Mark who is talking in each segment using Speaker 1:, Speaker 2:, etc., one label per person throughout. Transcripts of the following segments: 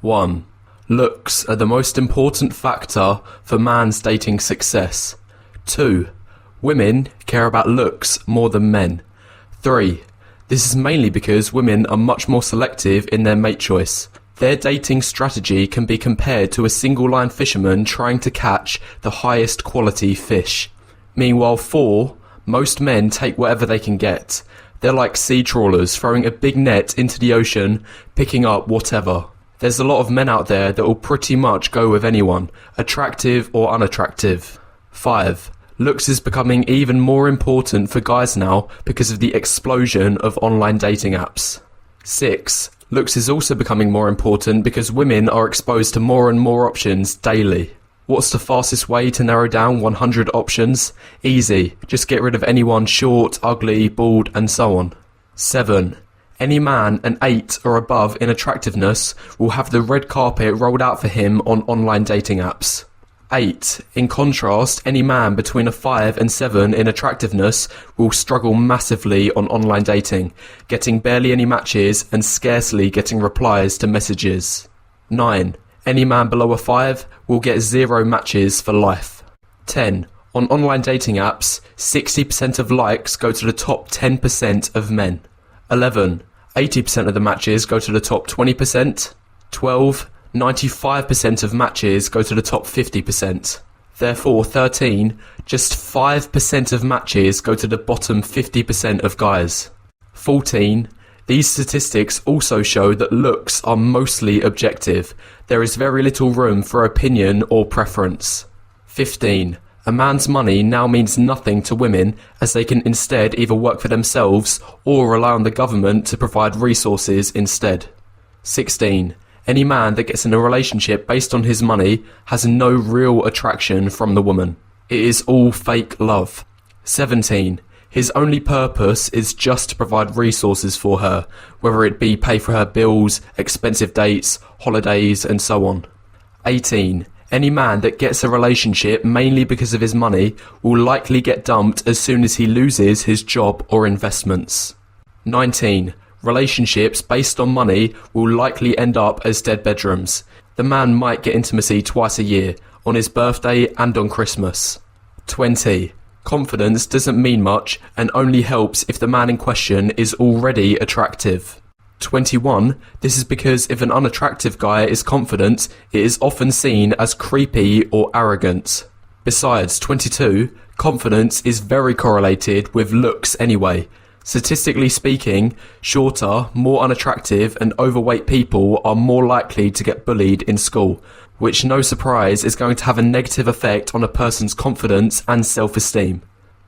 Speaker 1: 1. Looks are the most important factor for man's dating success. 2. Women care about looks more than men. 3. This is mainly because women are much more selective in their mate choice. Their dating strategy can be compared to a single-line fisherman trying to catch the highest quality fish. Meanwhile, 4. Most men take whatever they can get. They're like sea trawlers throwing a big net into the ocean, picking up whatever. There's a lot of men out there that will pretty much go with anyone, attractive or unattractive. 5. Looks is becoming even more important for guys now because of the explosion of online dating apps. 6. Looks is also becoming more important because women are exposed to more and more options daily. What's the fastest way to narrow down 100 options? Easy. Just get rid of anyone short, ugly, bald, and so on. 7. Any man an 8 or above in attractiveness will have the red carpet rolled out for him on online dating apps. 8. In contrast, any man between a 5 and 7 in attractiveness will struggle massively on online dating, getting barely any matches and scarcely getting replies to messages. 9. Any man below a 5 will get 0 matches for life. 10. On online dating apps, 60% of likes go to the top 10% of men. 11. 80% of the matches go to the top 20%. 12. 95% of matches go to the top 50%. Therefore, 13. Just 5% of matches go to the bottom 50% of guys. 14. These statistics also show that looks are mostly objective. There is very little room for opinion or preference. 15. A man's money now means nothing to women, as they can instead either work for themselves or rely on the government to provide resources instead. 16. Any man that gets in a relationship based on his money has no real attraction from the woman. It is all fake love. 17. His only purpose is just to provide resources for her, whether it be pay for her bills, expensive dates, holidays, and so on. 18. Any man that gets a relationship mainly because of his money will likely get dumped as soon as he loses his job or investments. 19. Relationships based on money will likely end up as dead bedrooms. The man might get intimacy twice a year, on his birthday and on Christmas. 20. Confidence doesn't mean much and only helps if the man in question is already attractive. 21. This is because if an unattractive guy is confident, it is often seen as creepy or arrogant. Besides, 22. Confidence is very correlated with looks anyway. Statistically speaking, shorter, more unattractive and overweight people are more likely to get bullied in school, which, no surprise, is going to have a negative effect on a person's confidence and self-esteem.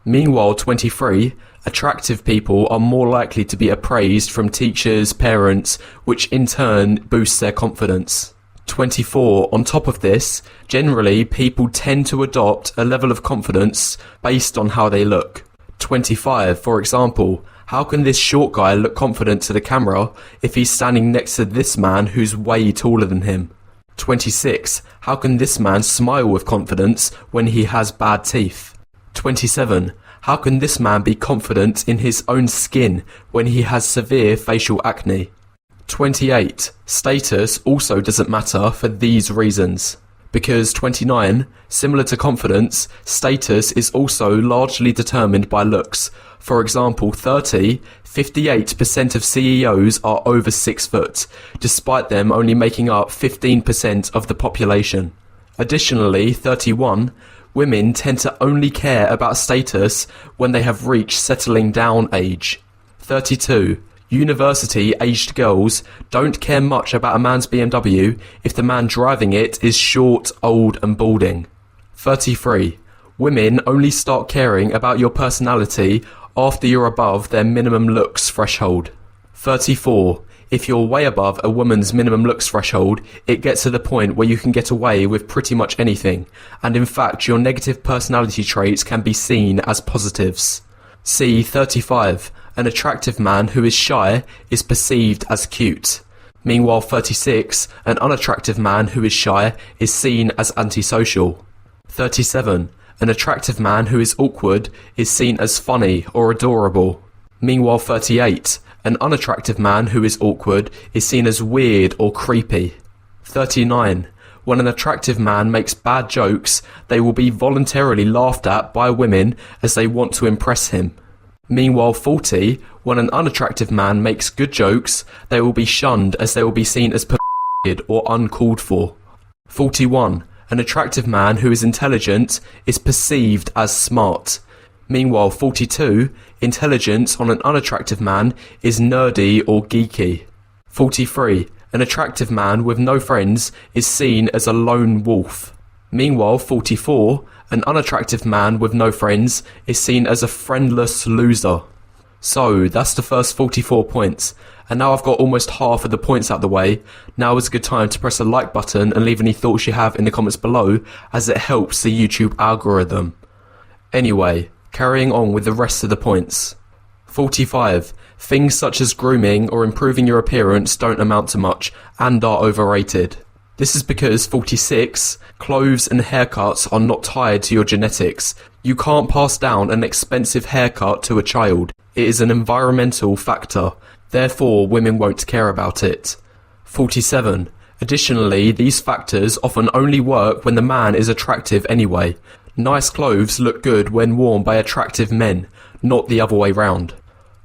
Speaker 1: Meanwhile, 23. Attractive people are more likely to be appraised from teachers, parents, which in turn boosts their confidence. 24. On top of this, generally people tend to adopt a level of confidence based on how they look. 25. For example, how can this short guy look confident to the camera if he's standing next to this man who's way taller than him? 26. How can this man smile with confidence when he has bad teeth? 27. How can this man be confident in his own skin when he has severe facial acne? 28. Status also doesn't matter for these reasons. Because 29, similar to confidence, status is also largely determined by looks. For example, 30, 58% of CEOs are over 6 foot, despite them only making up 15% of the population. Additionally, 31, women tend to only care about status when they have reached settling down age. 32, university-aged girls don't care much about a man's BMW if the man driving it is short, old and balding. 33. Women only start caring about your personality after you're above their minimum looks threshold. 34. If you're way above a woman's minimum looks threshold, it gets to the point where you can get away with pretty much anything, and in fact your negative personality traits can be seen as positives. See 35. An attractive man who is shy is perceived as cute. Meanwhile, 36. An unattractive man who is shy is seen as antisocial. 37. An attractive man who is awkward is seen as funny or adorable. Meanwhile, 38. An unattractive man who is awkward is seen as weird or creepy. 39. When an attractive man makes bad jokes, they will be voluntarily laughed at by women as they want to impress him. Meanwhile, 40. When an unattractive man makes good jokes, they will be shunned as they will be seen as perverted or uncalled for. 41. An attractive man who is intelligent is perceived as smart. Meanwhile, 42. Intelligence on an unattractive man is nerdy or geeky. 43. An attractive man with no friends is seen as a lone wolf. Meanwhile, 44. An unattractive man with no friends is seen as a friendless loser. So, that's the first 44 points. And now I've got almost half of the points out the way. Now is a good time to press the like button and leave any thoughts you have in the comments below, as it helps the YouTube algorithm. Anyway, carrying on with the rest of the points. 45. Things such as grooming or improving your appearance don't amount to much and are overrated. This is because 46. Clothes and haircuts are not tied to your genetics. You can't pass down an expensive haircut to a child. It is an environmental factor. Therefore, women won't care about it. 47. Additionally, these factors often only work when the man is attractive anyway. Nice clothes look good when worn by attractive men, not the other way round.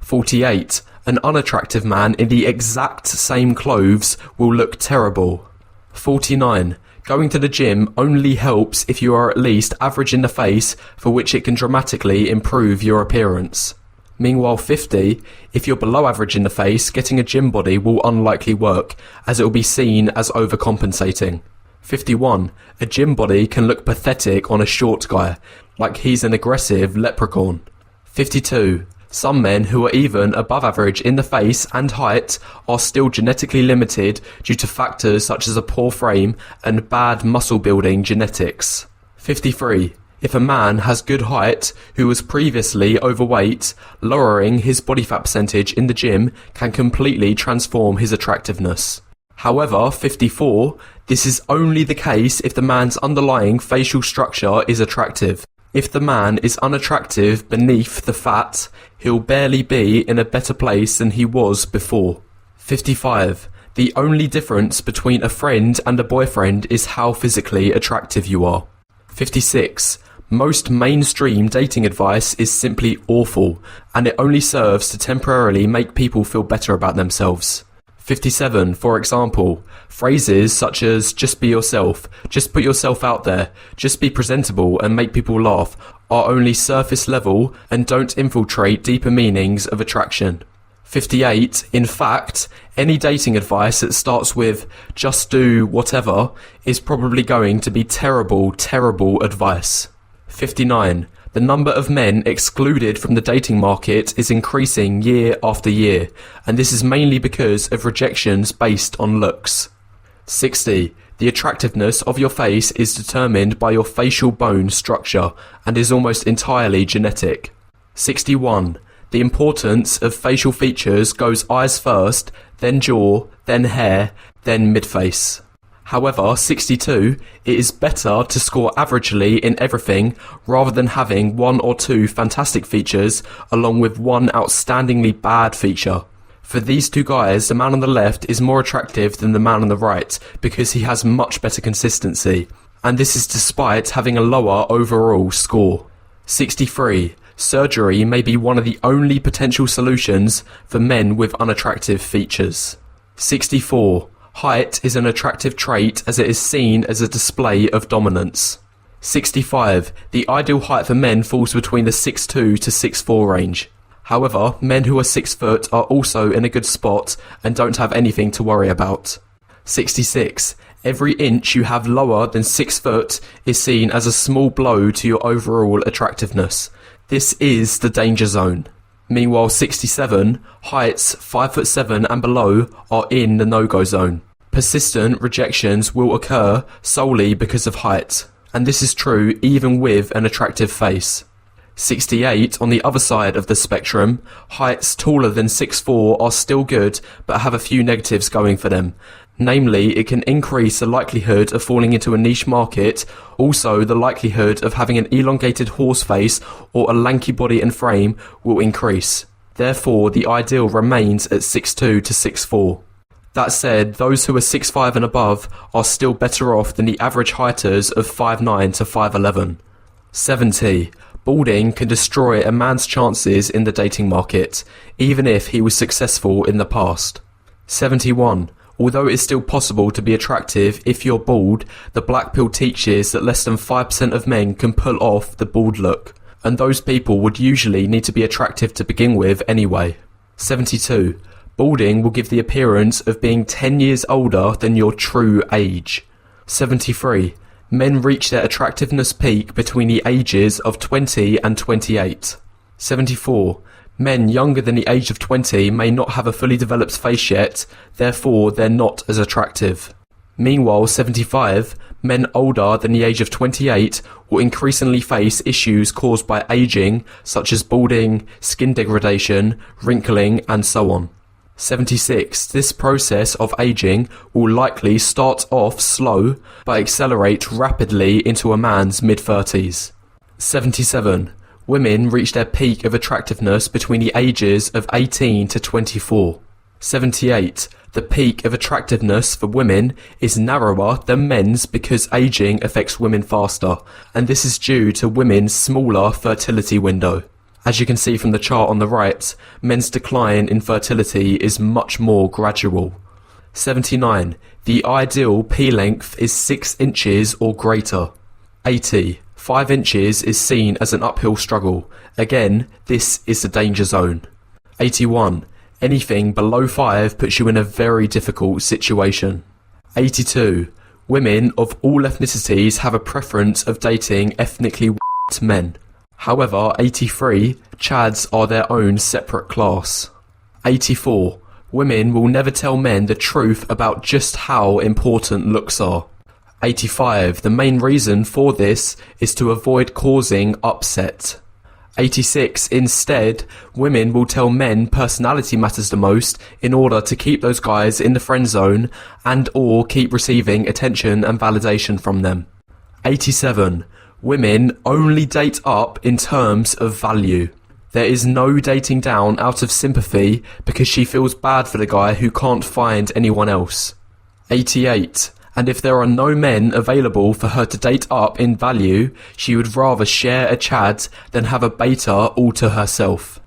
Speaker 1: 48. An unattractive man in the exact same clothes will look terrible. 49. Going to the gym only helps if you are at least average in the face, for which it can dramatically improve your appearance. Meanwhile, 50. If you're below average in the face, getting a gym body will unlikely work, as it will be seen as overcompensating. 51. A gym body can look pathetic on a short guy, like he's an aggressive leprechaun. 52. Some men who are even above average in the face and height are still genetically limited due to factors such as a poor frame and bad muscle building genetics. 53. If a man has good height who was previously overweight, lowering his body fat percentage in the gym can completely transform his attractiveness. However, 54. This is only the case if the man's underlying facial structure is attractive. If the man is unattractive beneath the fat, he'll barely be in a better place than he was before. 55. The only difference between a friend and a boyfriend is how physically attractive you are. 56. Most mainstream dating advice is simply awful, and it only serves to temporarily make people feel better about themselves. 57. For example, phrases such as just be yourself, just put yourself out there, just be presentable and make people laugh are only surface level and don't infiltrate deeper meanings of attraction. 58. In fact, any dating advice that starts with just do whatever is probably going to be terrible, terrible advice. 59. The number of men excluded from the dating market is increasing year after year, and this is mainly because of rejections based on looks. 60. The attractiveness of your face is determined by your facial bone structure and is almost entirely genetic. 61. The importance of facial features goes eyes first, then jaw, then hair, then mid-face. However, 62, it is better to score averagely in everything rather than having one or two fantastic features along with one outstandingly bad feature. For these two guys, the man on the left is more attractive than the man on the right because he has much better consistency, and this is despite having a lower overall score. 63. Surgery may be one of the only potential solutions for men with unattractive features. 64. Height is an attractive trait as it is seen as a display of dominance. 65. The ideal height for men falls between the 6'2 to 6'4 range. However, men who are 6 foot are also in a good spot and don't have anything to worry about. 66. Every inch you have lower than 6 foot is seen as a small blow to your overall attractiveness. This is the danger zone. Meanwhile, 67, heights 5'7" and below are in the no-go zone. Persistent rejections will occur solely because of height, and this is true even with an attractive face. 68, on the other side of the spectrum, heights taller than 6'4" are still good but have a few negatives going for them. Namely, it can increase the likelihood of falling into a niche market, also the likelihood of having an elongated horse face or a lanky body and frame will increase. Therefore, the ideal remains at 6'2 to 6'4. That said, those who are 6'5" and above are still better off than the average heighters of 5'9" to 5'11". 70. Balding can destroy a man's chances in the dating market, even if he was successful in the past. 71. Although it is still possible to be attractive if you're bald, the black pill teaches that less than 5% of men can pull off the bald look, and those people would usually need to be attractive to begin with anyway. 72. Balding will give the appearance of being 10 years older than your true age. 73. Men reach their attractiveness peak between the ages of 20 and 28. 74. Men younger than the age of 20 may not have a fully developed face yet, therefore they're not as attractive. Meanwhile, 75. Men older than the age of 28 will increasingly face issues caused by aging, such as balding, skin degradation, wrinkling, and so on. 76. This process of aging will likely start off slow but accelerate rapidly into a man's mid-30s. 77. Women reach their peak of attractiveness between the ages of 18 to 24. 78. The peak of attractiveness for women is narrower than men's because aging affects women faster, and this is due to women's smaller fertility window. As you can see from the chart on the right, men's decline in fertility is much more gradual. 79. The ideal P length is 6 inches or greater. 80. 5 inches is seen as an uphill struggle. Again, this is the danger zone. 81. Anything below 5 puts you in a very difficult situation. 82. Women of all ethnicities have a preference of dating ethnically white men. However, 83. Chads are their own separate class. 84. Women will never tell men the truth about just how important looks are. 85. The main reason for this is to avoid causing upset. 86. Instead, women will tell men personality matters the most in order to keep those guys in the friend zone and or keep receiving attention and validation from them. 87. Women only date up in terms of value. There is no dating down out of sympathy because she feels bad for the guy who can't find anyone else. 88. And if there are no men available for her to date up in value, she would rather share a Chad than have a beta all to herself.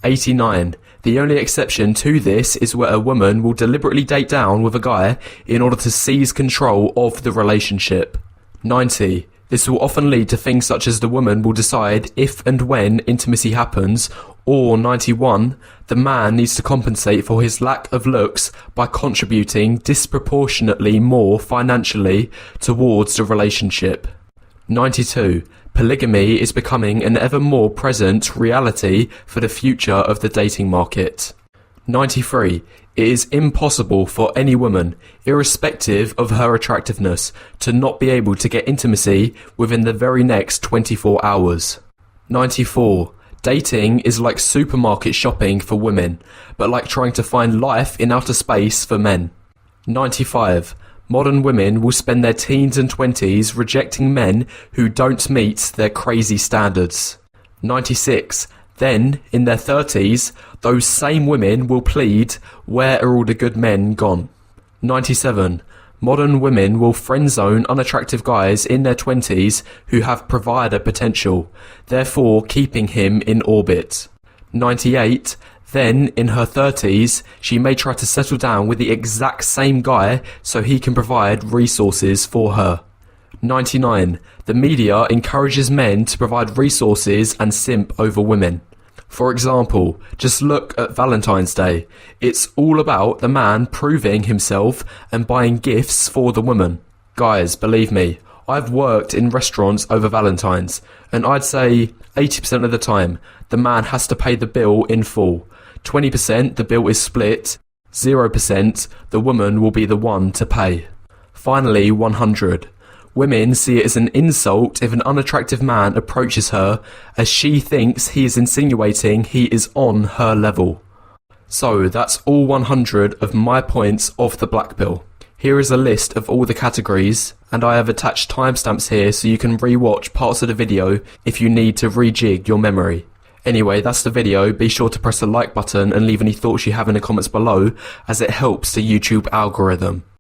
Speaker 1: 89. The only exception to this is where a woman will deliberately date down with a guy in order to seize control of the relationship. 90. This will often lead to things such as the woman will decide if and when intimacy happens, or 91, the man needs to compensate for his lack of looks by contributing disproportionately more financially towards the relationship. 92. Polygamy is becoming an ever more present reality for the future of the dating market. 93. It is impossible for any woman, irrespective of her attractiveness, to not be able to get intimacy within the very next 24 hours. 94. Dating is like supermarket shopping for women, but like trying to find life in outer space for men. 95. Modern women will spend their teens and 20s rejecting men who don't meet their crazy standards. 96. Then, in their 30s, those same women will plead, "Where are all the good men gone?" 97. Modern women will friend-zone unattractive guys in their 20s who have provider potential, therefore keeping him in orbit. 98. Then, in her 30s, she may try to settle down with the exact same guy so he can provide resources for her. 99. The media encourages men to provide resources and simp over women. For example, just look at Valentine's Day. It's all about the man proving himself and buying gifts for the woman. Guys, believe me, I've worked in restaurants over Valentine's, and I'd say 80% of the time, the man has to pay the bill in full. 20% the bill is split, 0% the woman will be the one to pay. Finally, 100. Women see it as an insult if an unattractive man approaches her, as she thinks he is insinuating he is on her level. So that's all 100 of my points of the black pill. Here is a list of all the categories, and I have attached timestamps here so you can re-watch parts of the video if you need to rejig your memory. Anyway, that's the video. Be sure to press the like button and leave any thoughts you have in the comments below, as it helps the YouTube algorithm.